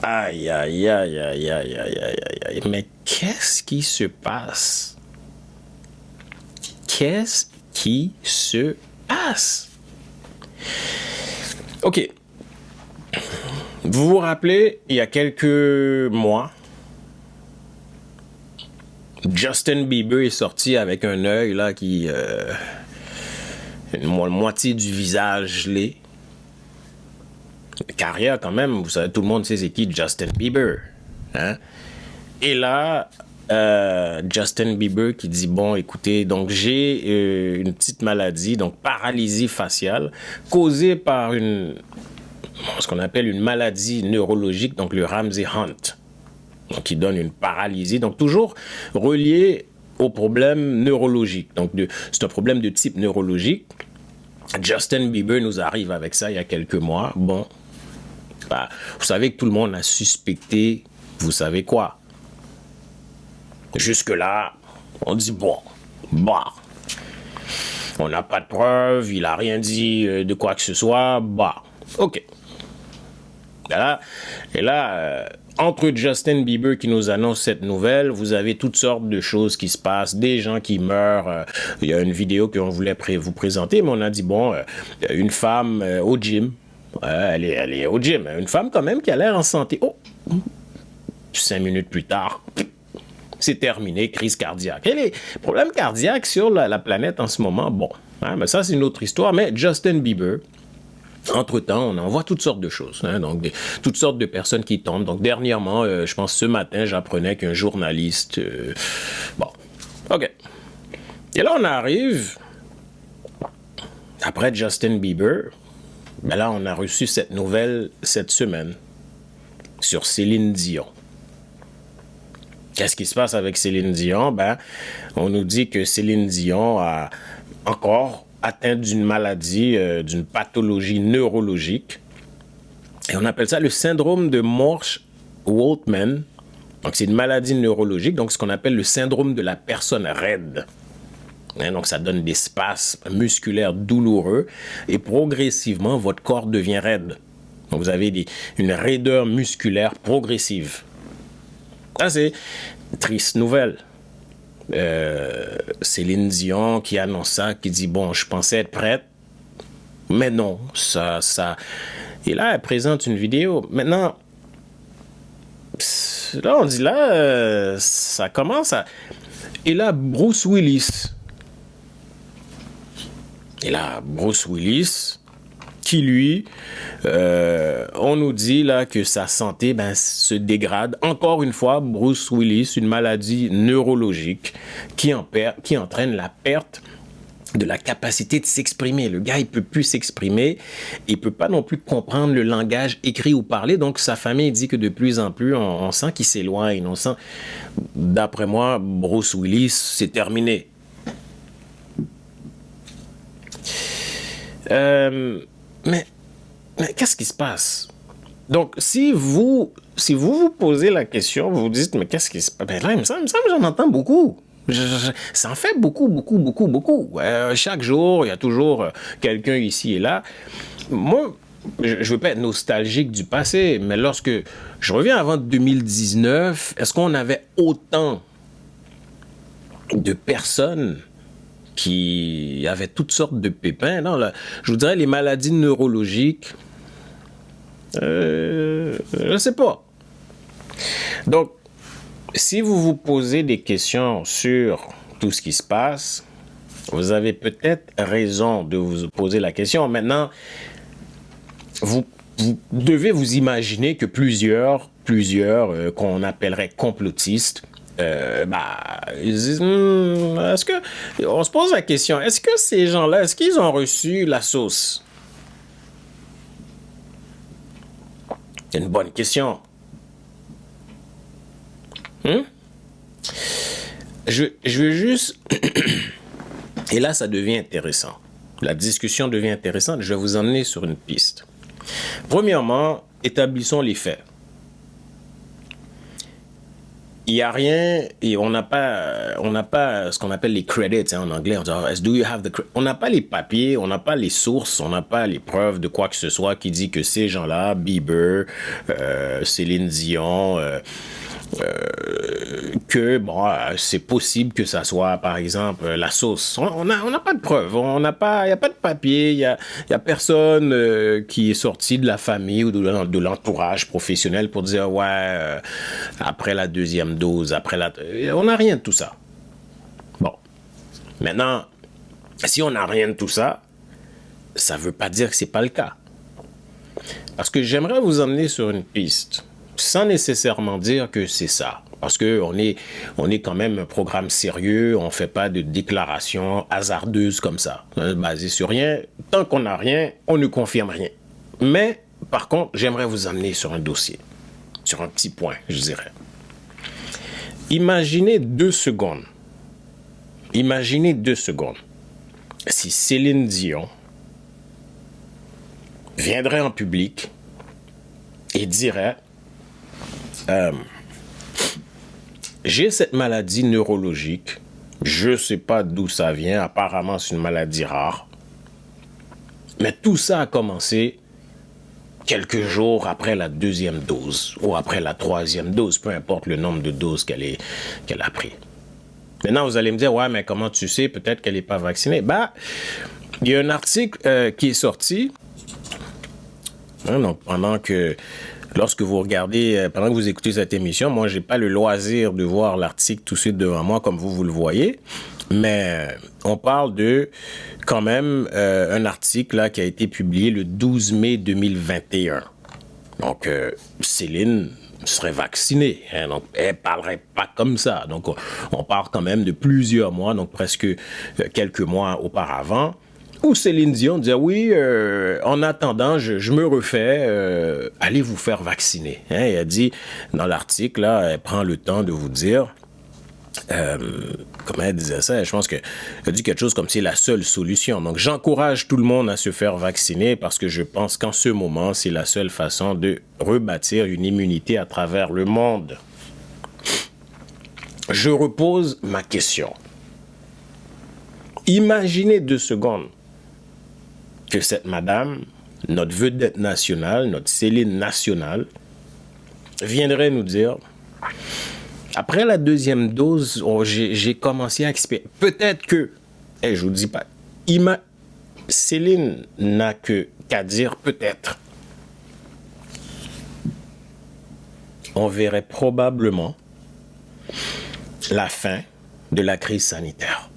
Aïe, aïe, aïe, aïe, aïe, aïe, aïe, aïe, aïe. Mais qu'est-ce qui se passe? Qu'est-ce qui se passe? Ok. Vous vous rappelez, il y a quelques mois, Justin Bieber est sorti avec un œil là qui... une moitié du visage gelé. Carrière quand même, vous savez, tout le monde sait c'est qui Justin Bieber. Hein? Et là, Justin Bieber qui dit, bon, écoutez, donc j'ai une petite maladie, donc paralysie faciale, causée par ce qu'on appelle une maladie neurologique, donc le Ramsay-Hunt, donc qui donne une paralysie, donc toujours relié au problème neurologique. Donc c'est un problème de type neurologique. Justin Bieber nous arrive avec ça il y a quelques mois. Bon, bah, vous savez que tout le monde a suspecté, vous savez quoi? Jusque-là, on dit bon, bah, on n'a pas de preuves, il n'a rien dit de quoi que ce soit, bah, ok. Et là, entre Justin Bieber qui nous annonce cette nouvelle, vous avez toutes sortes de choses qui se passent, des gens qui meurent. Il y a une vidéo qu'on voulait vous présenter, mais on a dit, bon, une femme au gym, elle est au gym, une femme quand même qui a l'air en santé. Oh, 5 minutes plus tard, c'est terminé, crise cardiaque. Et les problèmes cardiaques sur la planète en ce moment, bon, hein, mais ça c'est une autre histoire, mais Justin Bieber, entre-temps, on en voit toutes sortes de choses, hein, donc toutes sortes de personnes qui tombent. Donc dernièrement, je pense ce matin, j'apprenais qu'un journaliste... bon, ok. Et là, on arrive, après Justin Bieber, ben là, on a reçu cette nouvelle cette semaine sur Céline Dion. Qu'est-ce qui se passe avec Céline Dion? Ben, on nous dit que Céline Dion a encore atteint d'une maladie, d'une pathologie neurologique. Et on appelle ça le syndrome de Marsh-Waltman. Donc, c'est une maladie neurologique, donc ce qu'on appelle le syndrome de la personne raide. Hein, donc, ça donne des spasmes musculaires douloureux et progressivement, votre corps devient raide. Donc, vous avez une raideur musculaire progressive. Ça, c'est une triste nouvelle. Céline Dion qui annonce ça, qui dit, bon, je pensais être prête, mais non, ça... Et là, elle présente une vidéo. Maintenant, là, on dit, là, ça commence à... Et là, Bruce Willis, qui lui, on nous dit là que sa santé se dégrade. Encore une fois, Bruce Willis, une maladie neurologique qui entraîne la perte de la capacité de s'exprimer. Le gars, il peut plus s'exprimer, il peut pas non plus comprendre le langage écrit ou parlé. Donc, sa famille dit que de plus en plus, on sent qu'il s'éloigne. On sent, d'après moi, Bruce Willis, c'est terminé. Mais qu'est-ce qui se passe? Donc, si vous vous posez la question, vous vous dites, mais qu'est-ce qui se passe? Ben là, il me semble que j'en entends beaucoup. Ça en fait beaucoup. Chaque jour, il y a toujours quelqu'un ici et là. Moi, je ne veux pas être nostalgique du passé, mais lorsque je reviens avant 2019, est-ce qu'on avait autant de personnes qui avaient toutes sortes de pépins? Non, là, je vous dirais les maladies neurologiques, je ne sais pas. Donc, si vous vous posez des questions sur tout ce qui se passe, vous avez peut-être raison de vous poser la question. Maintenant, vous devez vous imaginer que plusieurs qu'on appellerait complotistes, ils disent, est-ce que, on se pose la question, est-ce que ces gens-là, est-ce qu'ils ont reçu la sauce? C'est une bonne question. Je veux juste... Et là, ça devient intéressant. La discussion devient intéressante. Je vais vous emmener sur une piste. Premièrement, établissons les faits. il n'y a rien et on n'a pas ce qu'on appelle les credits en anglais. On dit, do you have the on n'a pas les papiers, on n'a pas les sources, on n'a pas les preuves de quoi que ce soit qui dit que ces gens-là, Bieber, Céline Dion, que bon, c'est possible que ça soit, par exemple, la sauce. On n'a pas de preuves, il n'y a pas de papier, il y a personne qui est sorti de la famille ou de l'entourage professionnel pour dire ouais, après la deuxième dose, on n'a rien de tout ça. Bon, maintenant, si on n'a rien de tout ça, ça veut pas dire que c'est pas le cas. Parce que j'aimerais vous emmener sur une piste, sans nécessairement dire que c'est ça. Parce qu'on est quand même un programme sérieux, on ne fait pas de déclarations hasardeuses comme ça, basées sur rien. Tant qu'on n'a rien, on ne confirme rien. Mais, par contre, j'aimerais vous amener sur un dossier, sur un petit point, je dirais. Imaginez 2 secondes si Céline Dion viendrait en public et dirait j'ai cette maladie neurologique, je ne sais pas d'où ça vient, apparemment c'est une maladie rare, mais tout ça a commencé quelques jours après la 2e dose ou après la 3e dose, peu importe le nombre de doses qu'elle a pris. Maintenant, vous allez me dire, ouais, mais comment tu sais, peut-être qu'elle n'est pas vaccinée? Bah, il y a un article qui est sorti, donc lorsque vous regardez, pendant que vous écoutez cette émission, moi, j'ai pas le loisir de voir l'article tout de suite devant moi, comme vous le voyez, mais on parle de, quand même, un article là, qui a été publié le 12 mai 2021. Donc, Céline serait vaccinée, hein, donc elle parlerait pas comme ça. Donc, on parle quand même de plusieurs mois, donc presque quelques mois auparavant, où Céline Dion disait, oui, en attendant, je me refais, allez vous faire vacciner. Hein, elle a dit, dans l'article, là, elle prend le temps de vous dire, comment elle disait ça? Je pense qu'elle a dit quelque chose comme c'est la seule solution. Donc, j'encourage tout le monde à se faire vacciner parce que je pense qu'en ce moment, c'est la seule façon de rebâtir une immunité à travers le monde. Je repose ma question. Imaginez 2 secondes que cette madame, notre vedette nationale, notre Céline nationale, viendrait nous dire, après la 2e dose, j'ai commencé à expérimenter. Peut-être que, et je vous dis pas, Céline n'a qu'à dire peut-être. On verrait probablement la fin de la crise sanitaire.